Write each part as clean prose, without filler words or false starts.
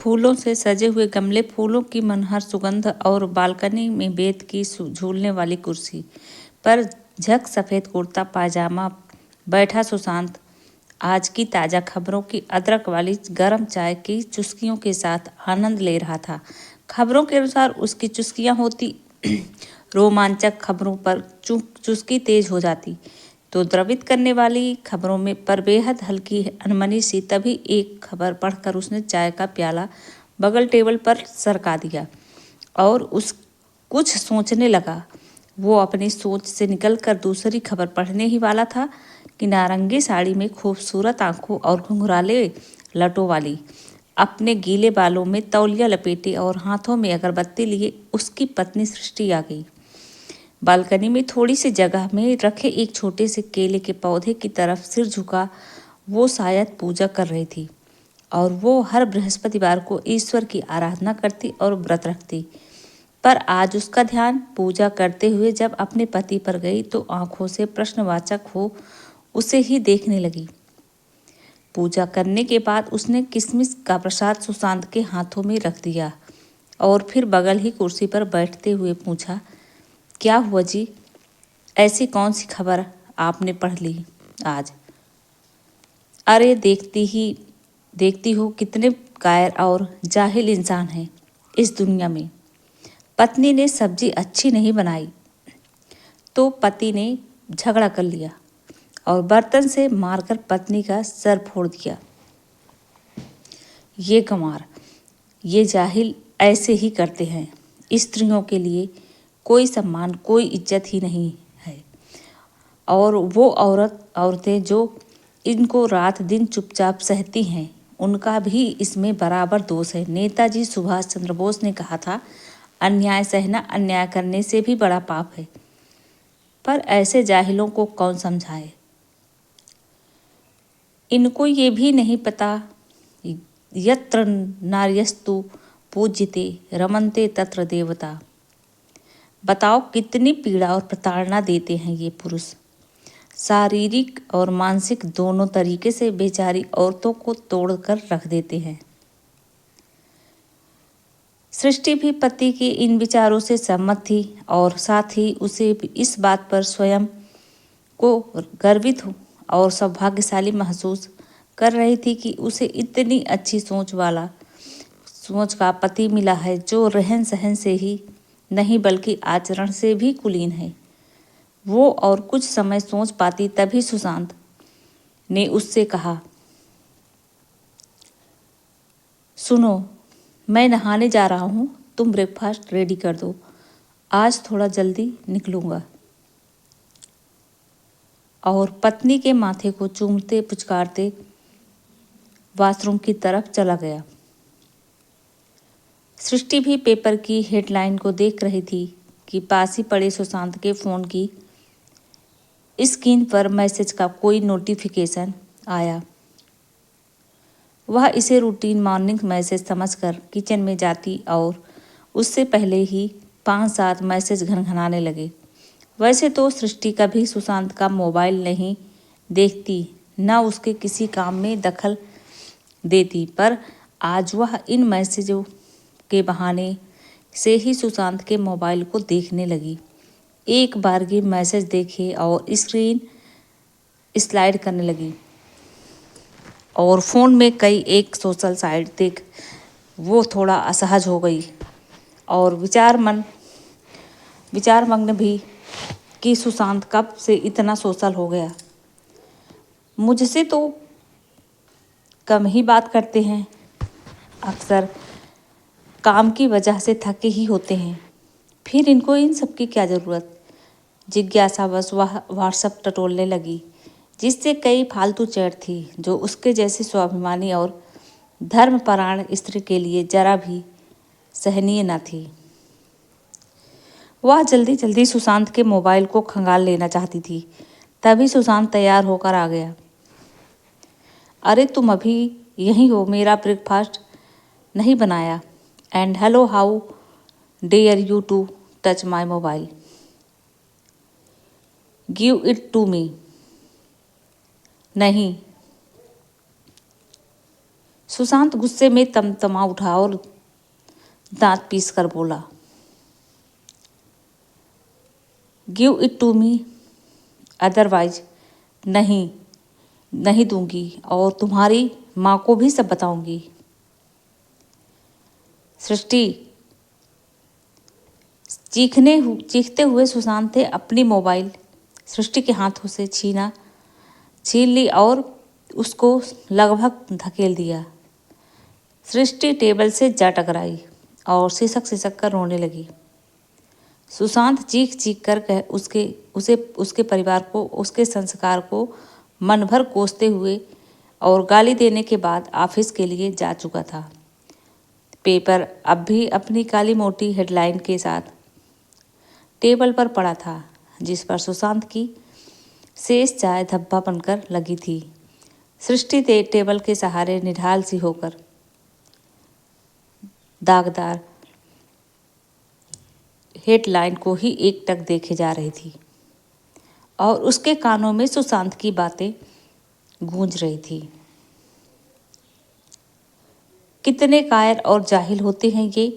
फूलों से सजे हुए गमले, फूलों की मनहर सुगंध और बालकनी में बेत की झूलने वाली कुर्सी पर झक सफ़ेद कुर्ता पायजामा बैठा सुशांत आज की ताज़ा खबरों की अदरक वाली गर्म चाय की चुस्कियों के साथ आनंद ले रहा था। खबरों के अनुसार उसकी चुस्कियां होती रोमांचक खबरों पर चुस्की तेज हो जाती तो द्रवित करने वाली खबरों में पर बेहद हल्की अनमनी सी। तभी एक खबर पढ़कर उसने चाय का प्याला बगल टेबल पर सरका दिया और उस कुछ सोचने लगा। वो अपनी सोच से निकलकर दूसरी खबर पढ़ने ही वाला था कि नारंगी साड़ी में खूबसूरत आंखों और घुंघराले लटों वाली, अपने गीले बालों में तौलिया लपेटे और हाथों में अगरबत्ती लिए उसकी पत्नी सृष्टि आ गई। बालकनी में थोड़ी सी जगह में रखे एक छोटे से केले के पौधे की तरफ सिर झुका वो शायद पूजा कर रही थी। और वो हर बृहस्पतिवार को ईश्वर की आराधना करती और व्रत रखती, पर आज उसका ध्यान पूजा करते हुए जब अपने पति पर गई तो आंखों से प्रश्नवाचक हो उसे ही देखने लगी। पूजा करने के बाद उसने किशमिश का प्रसाद सुशांत के हाथों में रख दिया और फिर बगल ही कुर्सी पर बैठते हुए पूछा, क्या हुआ जी? ऐसी कौन सी खबर आपने पढ़ ली आज? अरे देखती हो कितने कायर और जाहिल इंसान हैं इस दुनिया में। पत्नी ने सब्जी अच्छी नहीं बनाई तो पति ने झगड़ा कर लिया और बर्तन से मारकर पत्नी का सर फोड़ दिया। ये गंवार, ये जाहिल ऐसे ही करते हैं। स्त्रियों के लिए कोई सम्मान, कोई इज्जत ही नहीं है। और वो औरतें जो इनको रात दिन चुपचाप सहती हैं, उनका भी इसमें बराबर दोष है। नेताजी सुभाष चंद्र बोस ने कहा था, अन्याय सहना अन्याय करने से भी बड़ा पाप है। पर ऐसे जाहिलों को कौन समझाए? इनको ये भी नहीं पता, यत्र नार्यस्तु पूज्यते रमन्ते तत्र देवता। बताओ कितनी पीड़ा और प्रताड़ना देते हैं ये पुरुष। शारीरिक और मानसिक दोनों तरीके से बेचारी औरतों को तोड़कर रख देते हैं। सृष्टि भी पति के इन विचारों से सहमत थी और साथ ही उसे इस बात पर स्वयं को गर्वित और सौभाग्यशाली महसूस कर रही थी कि उसे इतनी अच्छी सोच का पति मिला है जो रहन सहन से ही नहीं बल्कि आचरण से भी कुलीन है। वो और कुछ समय सोच पाती तभी सुशांत ने उससे कहा, सुनो, मैं नहाने जा रहा हूँ, तुम ब्रेकफास्ट रेडी कर दो, आज थोड़ा जल्दी निकलूँगा। और पत्नी के माथे को चूमते पुचकारते वॉशरूम की तरफ चला गया। सृष्टि भी पेपर की हेडलाइन को देख रही थी कि पास ही पड़े सुशांत के फ़ोन की स्क्रीन पर मैसेज का कोई नोटिफिकेशन आया। वह इसे रूटीन मॉर्निंग मैसेज समझकर किचन में जाती और उससे पहले ही 5-7 मैसेज घनघनाने लगे। वैसे तो सृष्टि कभी सुशांत का मोबाइल नहीं देखती, न उसके किसी काम में दखल देती, पर आज वह इन मैसेजों के बहाने से ही सुशांत के मोबाइल को देखने लगी। एक बार के मैसेज देखे और स्क्रीन स्लाइड करने लगी और फ़ोन में कई एक सोशल साइट देख वो थोड़ा असहज हो गई और विचारमग्न भी कि सुशांत कब से इतना सोशल हो गया। मुझसे तो कम ही बात करते हैं, अक्सर काम की वजह से थके ही होते हैं, फिर इनको इन सब की क्या ज़रूरत। जिज्ञासावश वह व्हाट्सएप टटोलने लगी, जिससे कई फालतू चैट थी जो उसके जैसी स्वाभिमानी और धर्मपरायण स्त्री के लिए जरा भी सहनीय न थी। वह जल्दी जल्दी सुशांत के मोबाइल को खंगाल लेना चाहती थी, तभी सुशांत तैयार होकर आ गया। अरे तुम अभी यहीं हो, मेरा ब्रेकफास्ट नहीं बनाया? And hello, how dare you to touch my mobile, give it to me. नहीं, सुशांत गुस्से में तमतमा उठा और दांत पीस कर बोला, give it to me, otherwise नहीं नहीं दूंगी और तुम्हारी माँ को भी सब बताऊंगी। सृष्टि चीखते हुए सुशांत ने अपनी मोबाइल सृष्टि के हाथों से छीन ली और उसको लगभग धकेल दिया। सृष्टि टेबल से जा टकराई और सिसक कर रोने लगी। सुशांत चीख कर उसके परिवार को, उसके संस्कार को मन भर कोसते हुए और गाली देने के बाद ऑफिस के लिए जा चुका था। पेपर अब भी अपनी काली मोटी हेडलाइन के साथ टेबल पर पड़ा था, जिस पर सुशांत की शेष चाय धब्बा बनकर लगी थी। सृष्टि टेबल के सहारे निढाल सी होकर दागदार हेडलाइन को ही एकटक देखे जा रही थी और उसके कानों में सुशांत की बातें गूंज रही थी। कितने कायर और जाहिल होते हैं ये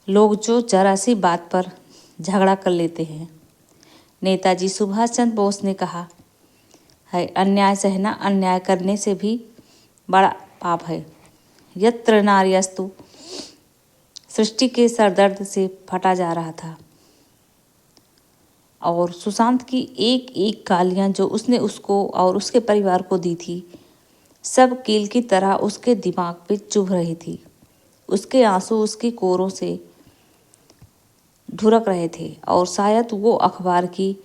लोग जो जरा सी बात पर झगड़ा कर लेते हैं। नेताजी सुभाष चंद्र बोस ने कहा है, अन्याय सहना अन्याय करने से भी बड़ा पाप है। यत्र नार्यस्तु। सृष्टि के सरदर्द से फटा जा रहा था और सुशांत की एक एक गालियां जो उसने उसको और उसके परिवार को दी थी, सब कील की तरह उसके दिमाग पे चुभ रही थी। उसके आंसू उसकी कोरों से ढुरक रहे थे और शायद वो अखबार की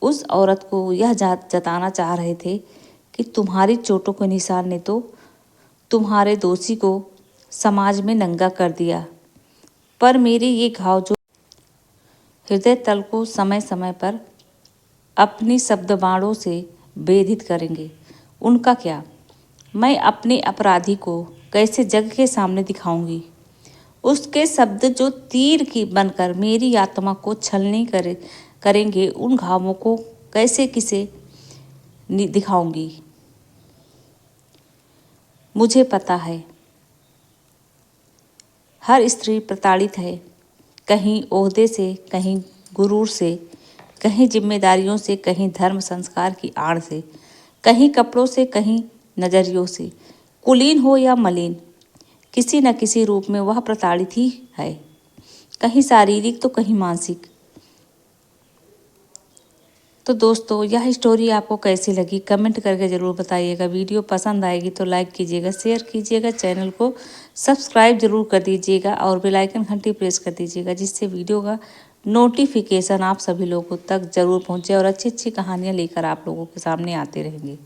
उस औरत को यह जताना चाह रहे थे कि तुम्हारी चोटों के निशान ने तो तुम्हारे दोषी को समाज में नंगा कर दिया, पर मेरे ये घाव जो हृदय तल को समय समय पर अपनी शब्दबाणों से भेदित करेंगे, उनका क्या? मैं अपने अपराधी को कैसे जग के सामने दिखाऊंगी? उसके शब्द जो तीर की बनकर मेरी आत्मा को छलनी करेंगे, उन घावों को कैसे किसे दिखाऊंगी? मुझे पता है हर स्त्री प्रताड़ित है, कहीं ओहदे से, कहीं गुरूर से, कहीं जिम्मेदारियों से, कहीं धर्म संस्कार की आड़ से, कहीं कपड़ों से, कहीं नजरियों से। कुलीन हो या मलिन, किसी न किसी रूप में वह प्रताड़ित ही है, कहीं शारीरिक तो कहीं मानसिक। तो दोस्तों, यह स्टोरी आपको कैसी लगी कमेंट करके ज़रूर बताइएगा। वीडियो पसंद आएगी तो लाइक कीजिएगा, शेयर कीजिएगा, चैनल को सब्सक्राइब जरूर कर दीजिएगा और बेल आइकन घंटी प्रेस कर दीजिएगा, जिससे वीडियो का नोटिफिकेशन आप सभी लोगों तक जरूर पहुँचे और अच्छी अच्छी कहानियाँ लेकर आप लोगों के सामने आते रहेंगे।